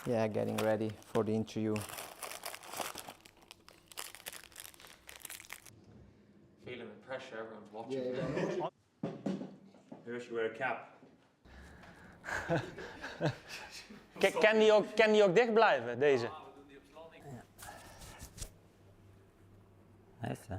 Yeah, getting ready for the interview. Feeling the pressure, everyone's watching. Yeah. Maybe I should wear a cap. Kan die ook dicht blijven, deze? Nice, hè?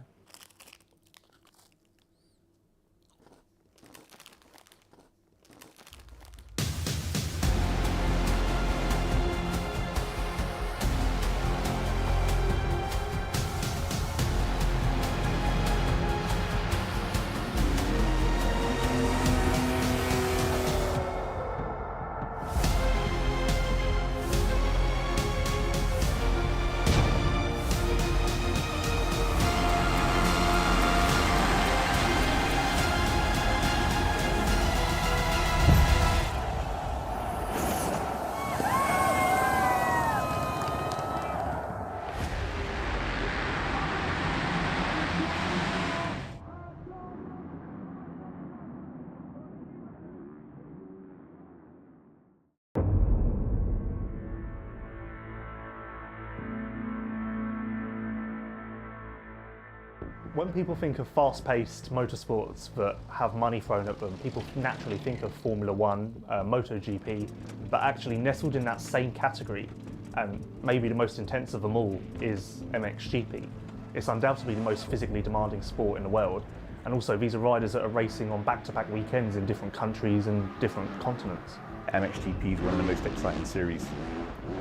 When people think of fast-paced motorsports that have money thrown at them, people naturally think of Formula One, MotoGP, but actually nestled in that same category, and maybe the most intense of them all, is MXGP. It's undoubtedly the most physically demanding sport in the world, and also these are riders that are racing on back-to-back weekends in different countries and different continents. MXGP is one of the most exciting series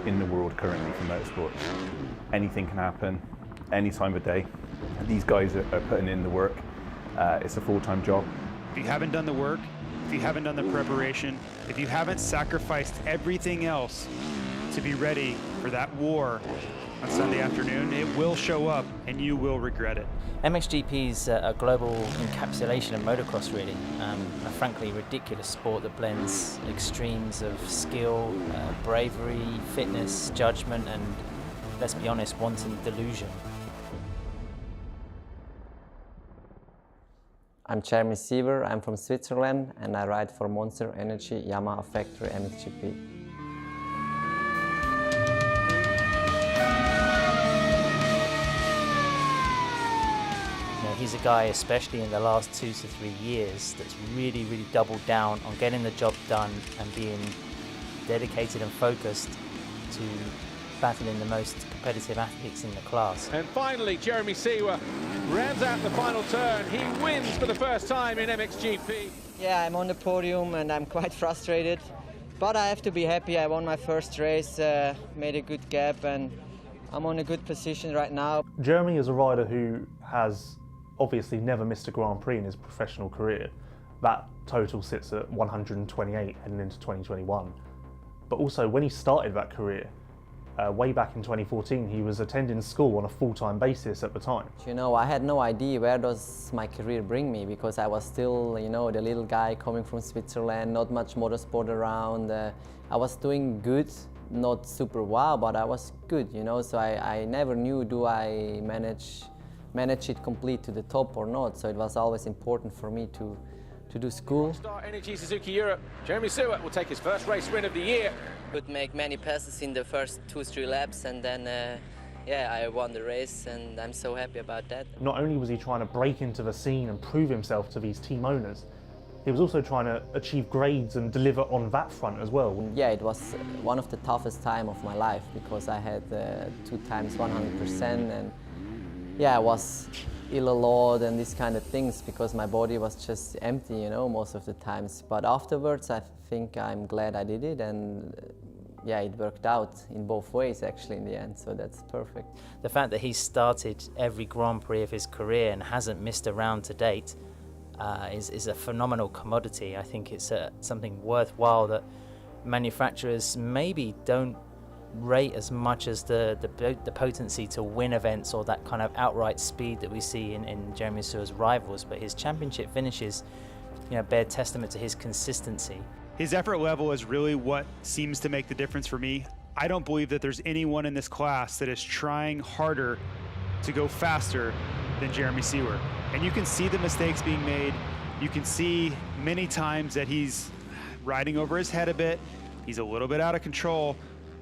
in the world currently for motorsport. Anything can happen, any time of day. These guys are putting in the work. It's a full-time job. If you haven't done the work, if you haven't done the preparation, if you haven't sacrificed everything else to be ready for that war on Sunday afternoon, it will show up and you will regret it. MXGP is a global encapsulation of motocross, really. A frankly ridiculous sport that blends extremes of skill, bravery, fitness, judgment, and, let's be honest, wanton delusion. I'm Jeremy Siever, I'm from Switzerland and I ride for Monster Energy Yamaha Factory MXGP. He's a guy, especially in the last 2 to 3 years, that's really doubled down on getting the job done and being dedicated and focused to battling the most competitive athletes in the class. And finally, Jeremy Siever rounds out the final turn. He wins for the first time in MXGP. Yeah, I'm on the podium and I'm quite frustrated, but I have to be happy. I won my first race, made a good gap, and I'm on a good position right now. Jeremy is a rider who has obviously never missed a Grand Prix in his professional career. That total sits at 128 heading into 2021. But also when he started that career, way back in 2014, he was attending school on a full-time basis at the time. You know, I had no idea where does my career bring me, because I was still, you know, the little guy coming from Switzerland, not much motorsport around. I was doing good, not super wow, but I was good, you know, so I never knew do I manage it complete to the top or not, so it was always important for me to do school. Star Energy Suzuki Europe, Jeremy Siever will take his first race win of the year. Could make many passes in the first 2-3 laps, and then yeah, I won the race and I'm so happy about that. Not only was he trying to break into the scene and prove himself to these team owners, he was also trying to achieve grades and deliver on that front as well. Yeah, it was one of the toughest time of my life, because I had 2 times 100%, and yeah, I was ill a lot and these kind of things, because my body was just empty, you know, most of the times. But afterwards, I think I'm glad I did it, and yeah, it worked out in both ways actually in the end, so that's perfect. The fact that he's started every Grand Prix of his career and hasn't missed a round to date is a phenomenal commodity. I think it's something worthwhile that manufacturers maybe don't rate as much as the potency to win events or that kind of outright speed that we see in Jeremy Siever's rivals, but his championship finishes, you know, bear testament to his consistency. His effort level is really what seems to make the difference for me. I don't believe that there's anyone in this class that is trying harder to go faster than Jeremy Siever. And you can see the mistakes being made. You can see many times that he's riding over his head a bit. He's a little bit out of control.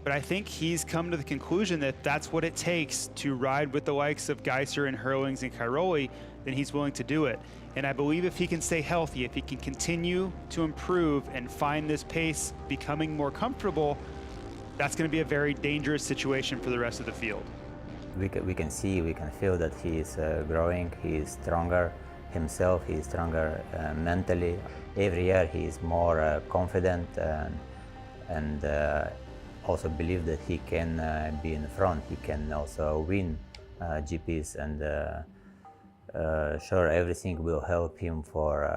but I think he's come to the conclusion that that's what it takes to ride with the likes of Geiser and Hurlings and Cairoli, then he's willing to do it. And I believe if he can stay healthy, if he can continue to improve and find this pace becoming more comfortable, that's going to be a very dangerous situation for the rest of the field. We can see, we can feel that he is growing, he is stronger himself, he is stronger mentally. Every year he is more confident and also believe that he can be in the front, he can also win GPs, and sure, everything will help him for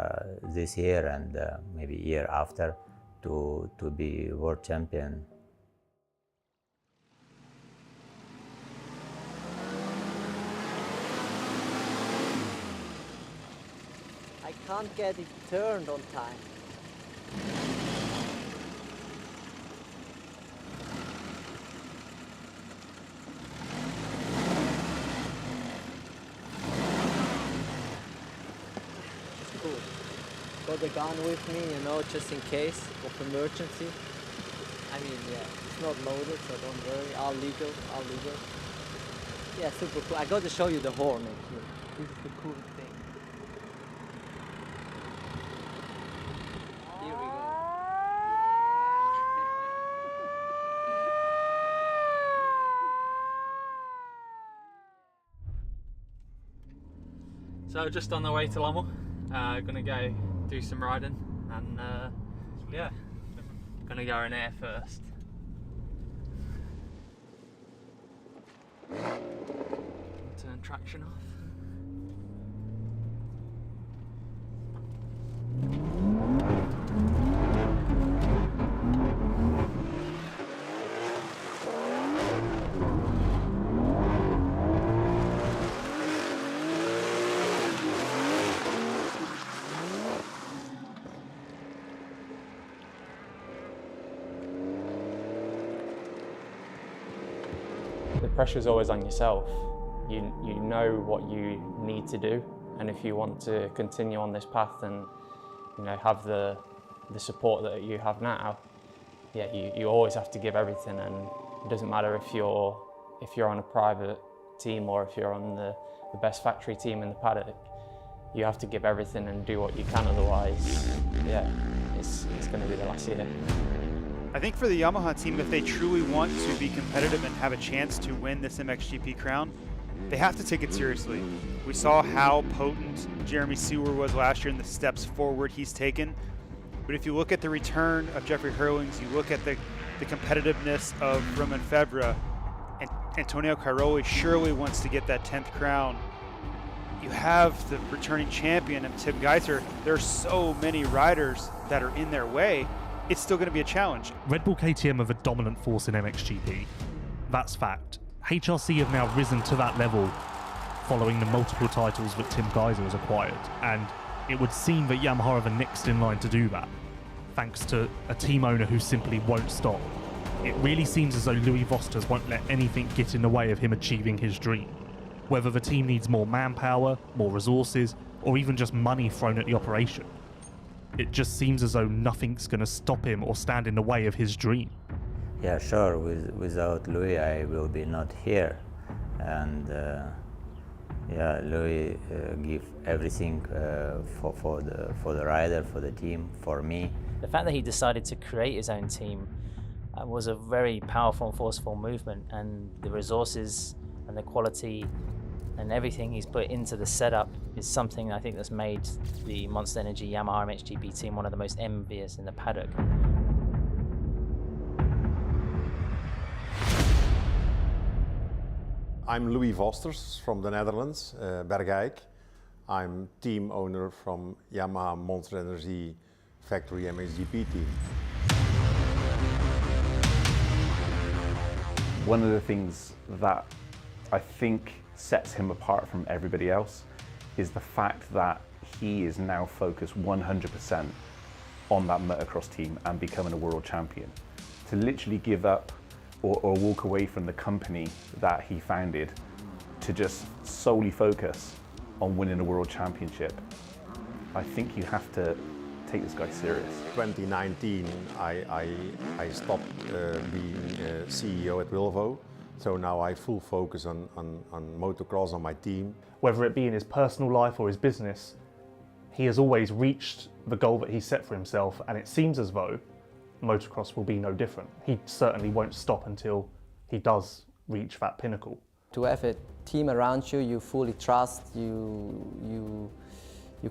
this year and maybe year after to be world champion. I can't get it turned on time. Cool. Got the gun with me, you know, just in case of emergency. I mean, yeah, it's not loaded, so don't worry. All legal, all legal. Yeah, super cool. I got to show you the horn actually. This is the cool thing. Here we go. So just on the way to Lommel, gonna go do some riding, and yeah, gonna go in air first. Turn traction off. The pressure's always on yourself. You know what you need to do, and if you want to continue on this path and have the support that you have now, yeah, you always have to give everything, and it doesn't matter if you're on a private team or if you're on the best factory team in the paddock. You have to give everything and do what you can, otherwise, yeah, it's going to be the last year. I think for the Yamaha team, if they truly want to be competitive and have a chance to win this MXGP crown, they have to take it seriously. We saw how potent Jeremy Seewer was last year and the steps forward he's taken. But if you look at the return of Jeffrey Hurlings, you look at the competitiveness of Romain Febvre, and Antonio Cairoli surely wants to get that 10th crown. You have the returning champion of Tim Geiser. There are so many riders that are in their way. It's still going to be a challenge. Red Bull KTM are a dominant force in MXGP. That's fact. HRC have now risen to that level following the multiple titles that Tim Geiser has acquired, and it would seem that Yamaha are the next in line to do that, thanks to a team owner who simply won't stop. It really seems as though Louis Vosters won't let anything get in the way of him achieving his dream. Whether the team needs more manpower, more resources, or even just money thrown at the operation. It just seems as though nothing's going to stop him or stand in the way of his dream. Yeah, sure. Without Louis, I will be not here, and yeah, Louis give everything for the rider, for the team, for me. The fact that he decided to create his own team was a very powerful and forceful movement, and the resources and the quality and everything he's put into the setup is something I think that's made the Monster Energy Yamaha MXGP team one of the most envious in the paddock. I'm Louis Vosters from the Netherlands, Bergijk. I'm team owner from Yamaha Monster Energy Factory MXGP team. One of the things that I think sets him apart from everybody else is the fact that he is now focused 100% on that motocross team and becoming a world champion. To literally give up or walk away from the company that he founded to just solely focus on winning a world championship, I think you have to take this guy serious. 2019, I stopped being CEO at Wilvo, so now I full focus on motocross, on my team. Whether it be in his personal life or his business, he has always reached the goal that he set for himself, and it seems as though motocross will be no different. He certainly won't stop until he does reach that pinnacle. To have a team around you, you fully trust, you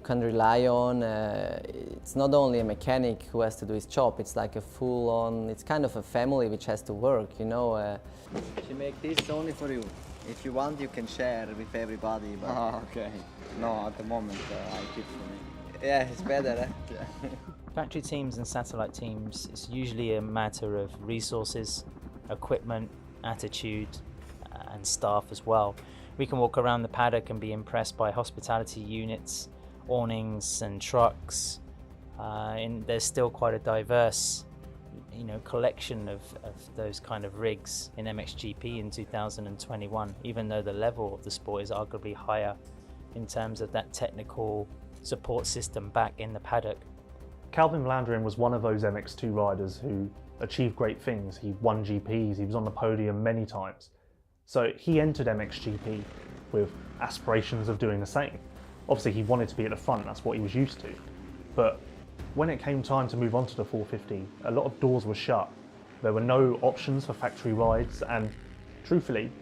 can rely on. It's not only a mechanic who has to do his job, it's like a full-on, it's kind of a family which has to work, you know. She make this only for you. If you want, you can share with everybody. But Oh, okay. no, at the moment, I keep for me. Yeah, it's better, eh? Yeah. Factory teams and satellite teams, it's usually a matter of resources, equipment, attitude, and staff as well. We can walk around the paddock and be impressed by hospitality units, awnings and trucks, and there's still quite a diverse collection of those kind of rigs in MXGP in 2021, even though the level of the sport is arguably higher in terms of that technical support system back in the paddock. Calvin Vlanderen was one of those MX2 riders who achieved great things. He won GPs, he was on the podium many times. So he entered MXGP with aspirations of doing the same. Obviously he wanted to be at the front, that's what he was used to. But when it came time to move on to the 450, a lot of doors were shut. There were no options for factory rides, and truthfully,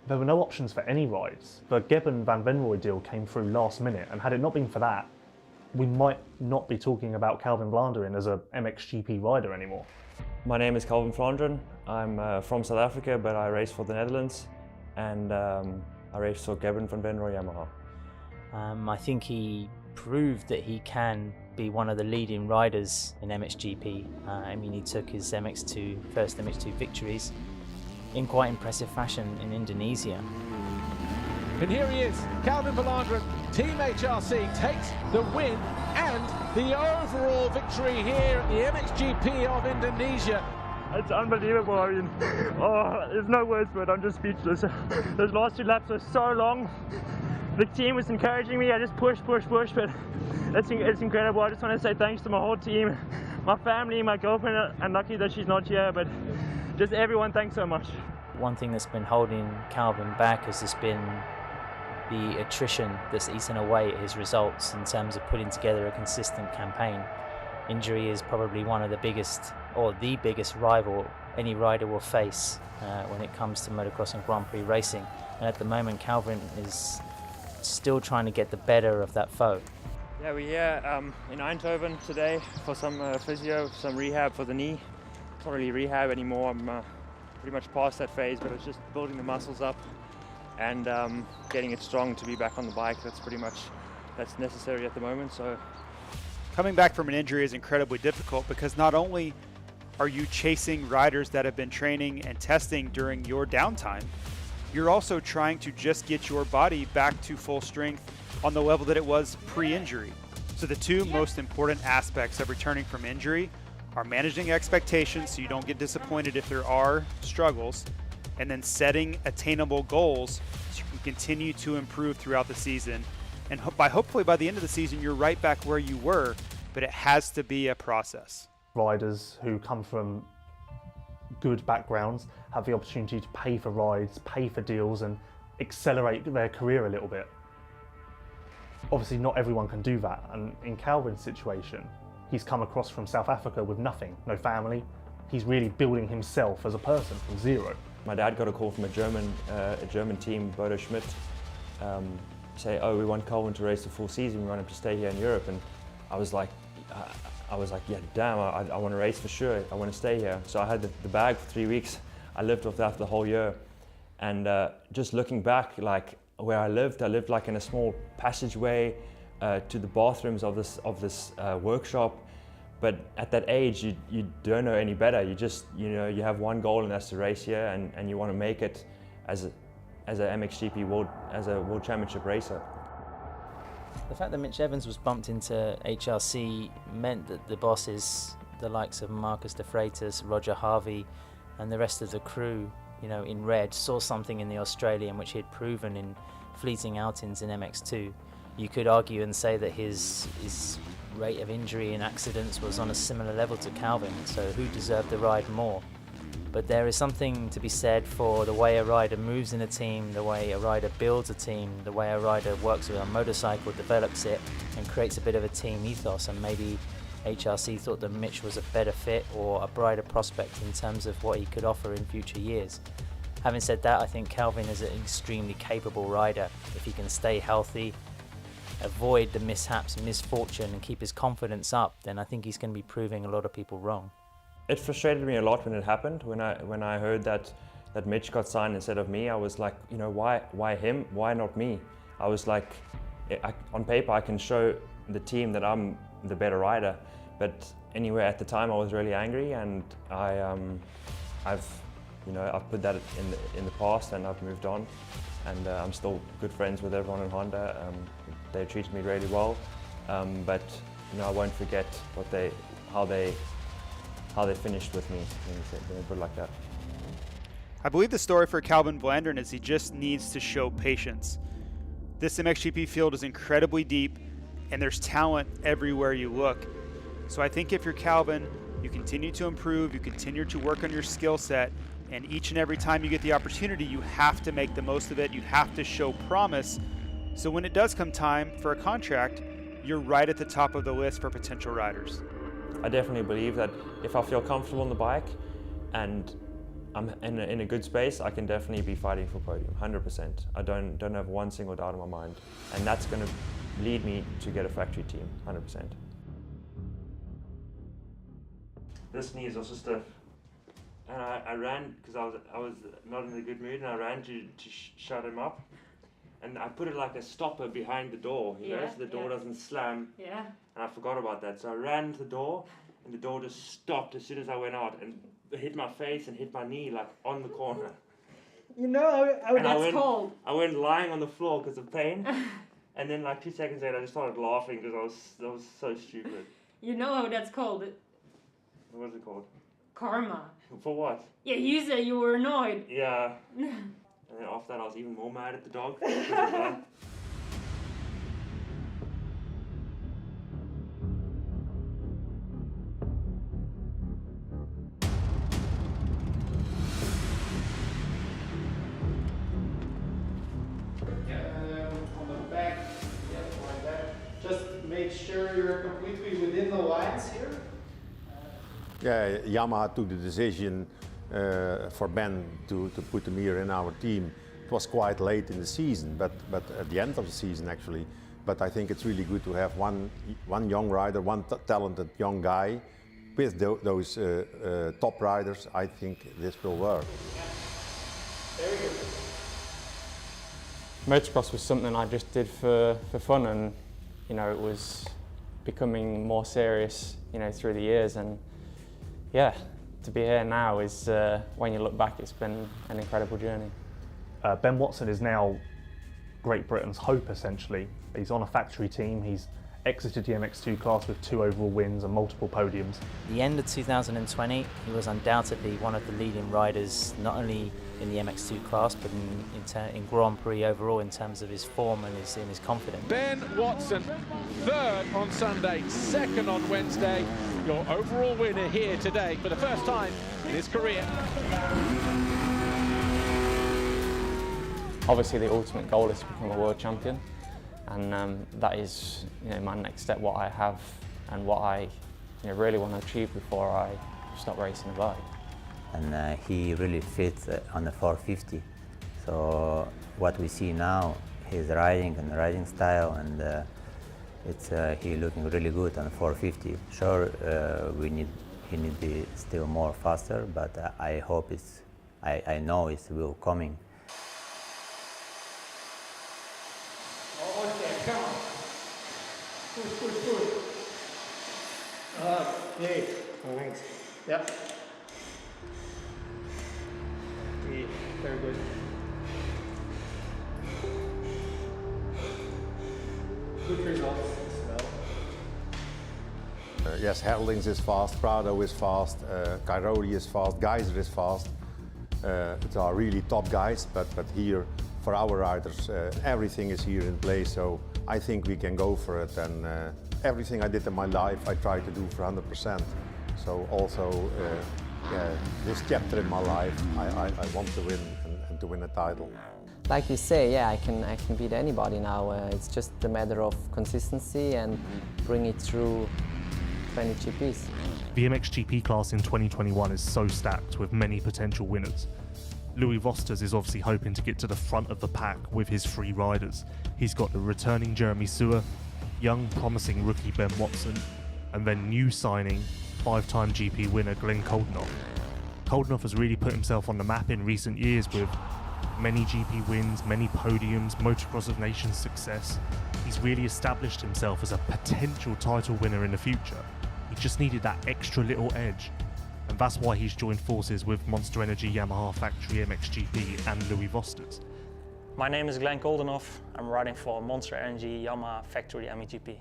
there were no options for any rides. The Gebben Van Venrooy deal came through last minute, and had it not been for that, we might not be talking about Calvin Vlanderen as a MXGP rider anymore. My name is Calvin Vlanderen. I'm from South Africa, but I race for the Netherlands, and I race for Gebben Van Venrooy Yamaha. I think he proved that he can be one of the leading riders in MXGP. I mean, he took his first MX2 victories in quite impressive fashion in Indonesia. And here he is, Calvin Vlanderen. Team HRC takes the win and the overall victory here at the MXGP of Indonesia. It's unbelievable. I mean, there's no words for it. I'm just speechless. Those last 2 laps were so long. The team was encouraging me. I just pushed, but it's incredible. I just want to say thanks to my whole team, my family, my girlfriend, and lucky that she's not here, but just everyone, thanks so much. One thing that's been holding Calvin back has just been the attrition that's eaten away at his results in terms of putting together a consistent campaign. Injury is probably one of the biggest, or the biggest rival any rider will face when it comes to motocross and Grand Prix racing. And at the moment, Calvin is still trying to get the better of that foe. Yeah, we're here in Eindhoven today for some physio, some rehab for the knee. It's not really rehab anymore. I'm pretty much past that phase, but it's just building the muscles up and getting it strong to be back on the bike. That's necessary at the moment. So coming back from an injury is incredibly difficult because not only are you chasing riders that have been training and testing during your downtime, you're also trying to just get your body back to full strength on the level that it was pre-injury. So the two most important aspects of returning from injury are managing expectations so you don't get disappointed if there are struggles, and then setting attainable goals so you can continue to improve throughout the season. And hopefully by the end of the season, you're right back where you were, but it has to be a process. Riders who come from good backgrounds have the opportunity to pay for rides, pay for deals, and accelerate their career a little bit. Obviously not everyone can do that, and in Calvin's situation, he's come across from South Africa with nothing, no family. He's really building himself as a person from zero. My dad got a call from a German team, Bodo Schmidt, say, oh, we want Calvin to race the full season, we want him to stay here in Europe. And I was like, yeah, damn, I want to race for sure, I want to stay here. So I had the bag for 3 weeks. I lived off that the whole year. And just looking back, like where I lived like in a small passageway to the bathrooms of this workshop. But at that age, you don't know any better. You just, you have one goal, and that's to race here, and you want to make it as a MXGP World Championship racer. The fact that Mitch Evans was bumped into HRC meant that the bosses, the likes of Marcus de Freitas, Roger Harvey, and the rest of the crew, in red, saw something in the Australian which he had proven in fleeting outings in MX2. You could argue and say that his rate of injury and accidents was on a similar level to Calvin, so who deserved the ride more? But there is something to be said for the way a rider moves in a team, the way a rider builds a team, the way a rider works with a motorcycle, develops it, and creates a bit of a team ethos. And maybe HRC thought that Mitch was a better fit or a brighter prospect in terms of what he could offer in future years. Having said that, I think Calvin is an extremely capable rider. If he can stay healthy, avoid the mishaps, misfortune, and keep his confidence up, then I think he's going to be proving a lot of people wrong. It frustrated me a lot when it happened. When I heard that Mitch got signed instead of me, I was like, you know, why him? Why not me? I was like, on paper I can show the team that I'm the better rider, but anyway, at the time I was really angry, and I've put that in the past, and I've moved on, and I'm still good friends with everyone in Honda. They treated me really well, but you know, I won't forget how they finished with me, when they put it like that. I believe the story for Calvin Blandern is he just needs to show patience. This MXGP field is incredibly deep, and there's talent everywhere you look. So I think if you're Calvin, you continue to improve, you continue to work on your skill set, and each and every time you get the opportunity, you have to make the most of it. You have to show promise. So when it does come time for a contract, you're right at the top of the list for potential riders. I definitely believe that if I feel comfortable on the bike and I'm in a good space, I can definitely be fighting for podium, 100%. I don't have one single doubt in my mind, and that's going to lead me to get a factory team, 100%. This knee is also stiff, and I ran because I was not in a good mood, and I ran to shut him up, and I put it like a stopper behind the door, you know, so the door doesn't slam. Yeah. And I forgot about that, so I ran to the door, and the door just stopped as soon as I went out, and hit my face and hit my knee like on the corner. You know how that's called. I went lying on the floor because of pain, and then like 2 seconds later I just started laughing because that was so stupid. You know how that's called. What was it called? Karma. For what? Yeah, you said you were annoyed. Yeah. And then after that I was even more mad at the dog. On the back, like that. Just make sure you're completely within the lines here. Yeah, Yamaha took the decision for Ben to put him here in our team. It was quite late in the season, but at the end of the season actually. But I think it's really good to have one young rider, one talented young guy with those top riders. I think this will work. Very good. Motocross was something I just did for fun, and you know, it was becoming more serious, you know, through the years, and yeah, to be here now is, when you look back, it's been an incredible journey. Ben Watson is now Great Britain's hope, essentially. He's on a factory team. He's exited the MX2 class with 2 overall wins and multiple podiums. At the end of 2020, he was undoubtedly one of the leading riders, not only in the MX2 class, but in Grand Prix overall in terms of his form and his confidence. Ben Watson, 3rd on Sunday, 2nd on Wednesday. Your overall winner here today for the first time in his career. Obviously the ultimate goal is to become a world champion, and that is, you know, my next step, what I have and what I, you know, really want to achieve before I stop racing a bike. And he really fits on the 450. So what we see now, his riding and riding style, and he looking really good on the 450. Sure, he need to be still more faster, but I hope I know it's will coming. Okay, come on. Push. Okay. Thanks. Yep. Okay, very good. Good results as well. Yes, Herlings is fast, Prado is fast, Cairoli is fast, Geyser is fast. It are really top guys, but here for our riders, everything is here in place. So I think we can go for it, and everything I did in my life, I try to do for 100%. So also, this chapter in my life, I want to win and to win a title. Like you say, yeah, I can beat anybody now. It's just a matter of consistency and bring it through 20 GPs. The MXGP class in 2021 is so stacked with many potential winners. Louis Vosters is obviously hoping to get to the front of the pack with his 3 riders. He's got the returning Jeremy Seewer, young promising rookie Ben Watson, and then new signing 5-time GP winner Glenn Koldenoff. Koldenoff has really put himself on the map in recent years with many GP wins, many podiums, Motocross of Nations success. He's really established himself as a potential title winner in the future. He just needed that extra little edge. And that's why he's joined forces with Monster Energy Yamaha Factory MXGP and Louis Vosters. My name is Glenn Koldenoff. I'm riding for Monster Energy Yamaha Factory MXGP.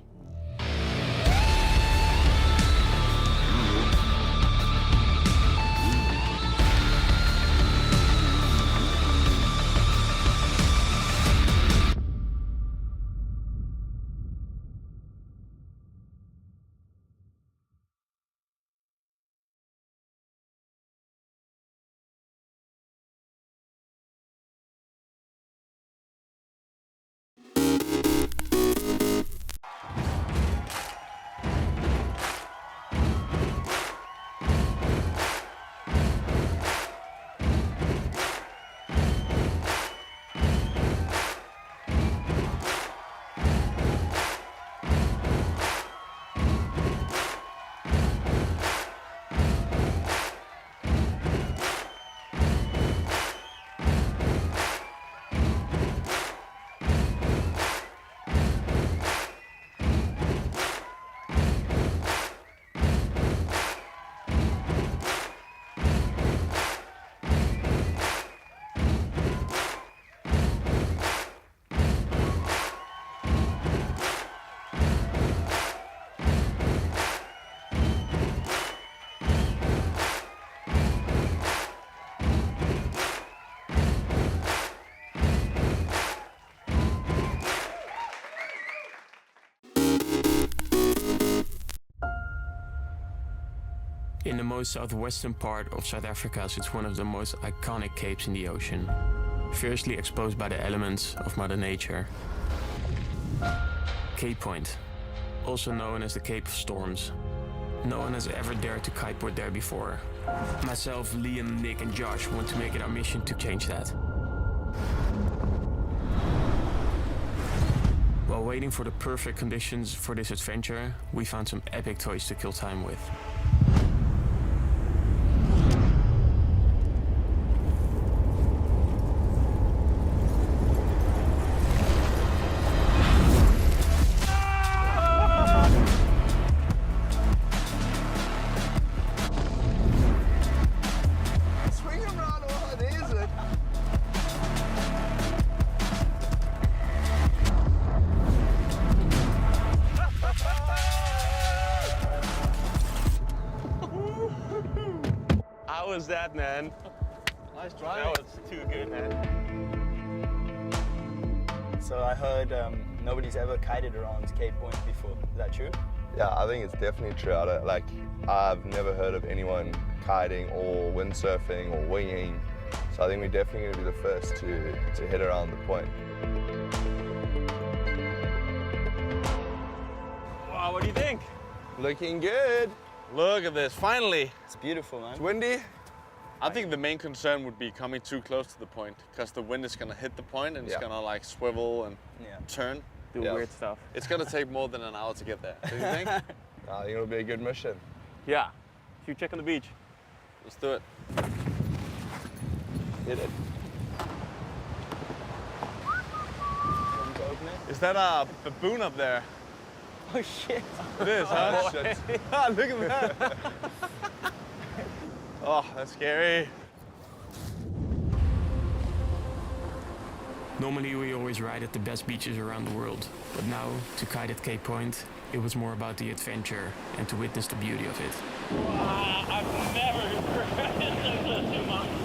In the most southwestern part of South Africa sits one of the most iconic capes in the ocean, fiercely exposed by the elements of Mother Nature. Cape Point, also known as the Cape of Storms. No one has ever dared to kiteboard there before. Myself, Liam, Nick and Josh want to make it our mission to change that. While waiting for the perfect conditions for this adventure, we found some epic toys to kill time with. How was that, man? Nice drive. That was too good, man. So I heard nobody's ever kited around Cape Point before. Is that true? Yeah, I think it's definitely true. I've never heard of anyone kiting or windsurfing or winging. So I think we're definitely going to be the first to hit around the point. Wow, what do you think? Looking good. Look at this, finally. It's beautiful, man. It's windy. I think the main concern would be coming too close to the point, because the wind is going to hit the point and it's going to like swivel and turn. Do weird stuff. It's going to take more than an hour to get there. Do you think? I think it'll be a good mission. Yeah. Should we check on the beach? Let's do it. Hit it. Is that a baboon up there? Oh shit. It is, huh? Oh, shit. Look at that. Oh, that's scary. Normally we always ride at the best beaches around the world, but now, to kite at Cape Point, it was more about the adventure and to witness the beauty of it. Wow, I've never ridden so close to a mountain.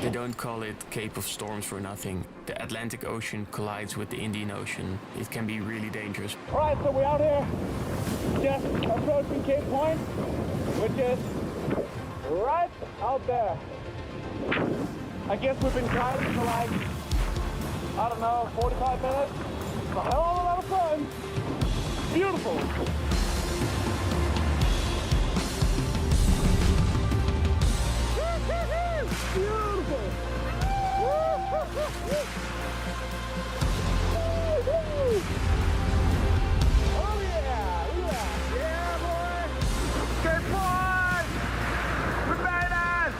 They don't call it Cape of Storms for nothing. The Atlantic Ocean collides with the Indian Ocean. It can be really dangerous. All right, so we're out here just approaching Cape Point, which is right out there. I guess we've been kiting for like, I don't know, 45 minutes. It's a hell of a lot of fun. Beautiful. Beautiful. Oh yeah, look at that. Yeah, boy. Cape Point. We made it.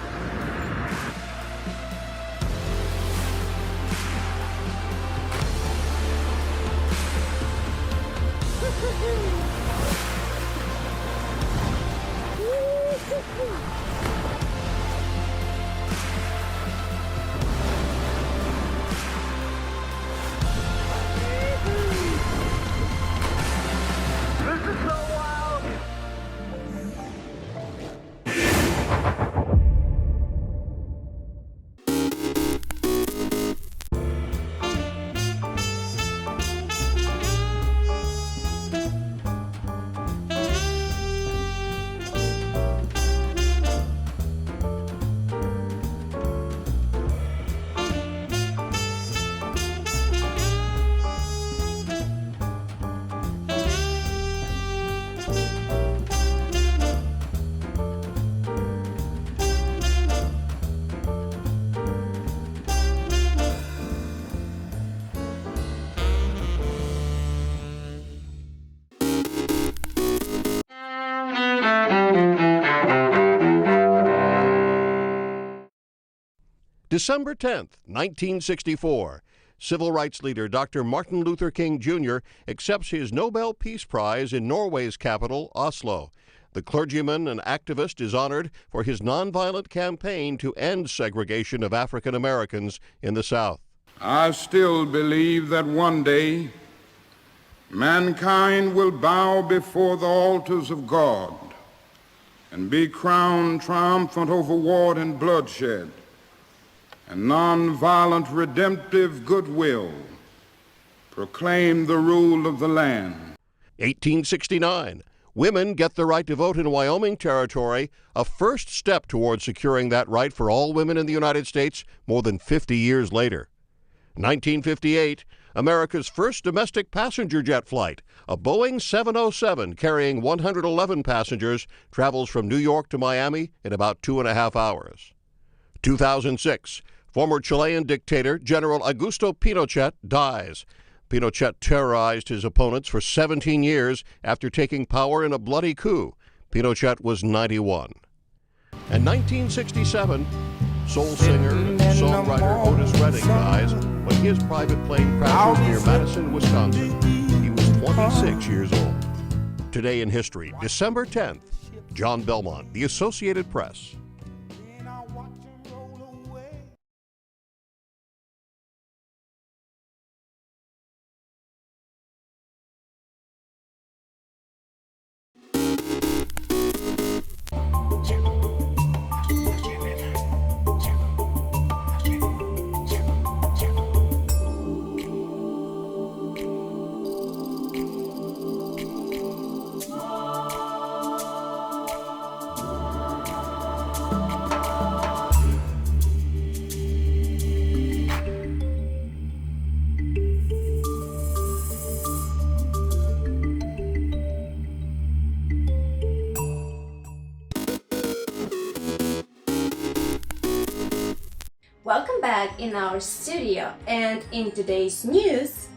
This is so wild. December 10th, 1964. Civil rights leader Dr. Martin Luther King Jr. accepts his Nobel Peace Prize in Norway's capital, Oslo. The clergyman and activist is honored for his nonviolent campaign to end segregation of African Americans in the South. I still believe that one day mankind will bow before the altars of God and be crowned triumphant over war and bloodshed and nonviolent redemptive goodwill proclaim the rule of the land. 1869. Women get the right to vote in Wyoming Territory, a first step toward securing that right for all women in the United States more than 50 years later. 1958. America's first domestic passenger jet flight, a Boeing 707 carrying 111 passengers, travels from New York to Miami in about 2.5 hours. 2006. Former Chilean dictator General Augusto Pinochet dies. Pinochet terrorized his opponents for 17 years after taking power in a bloody coup. Pinochet was 91. And 1967, soul singer and songwriter Otis Redding dies when his private plane crashes near Madison, Wisconsin. He was 26 years old. Today in history, December 10th, John Belmont, The Associated Press. Welcome back in our studio, and in today's news,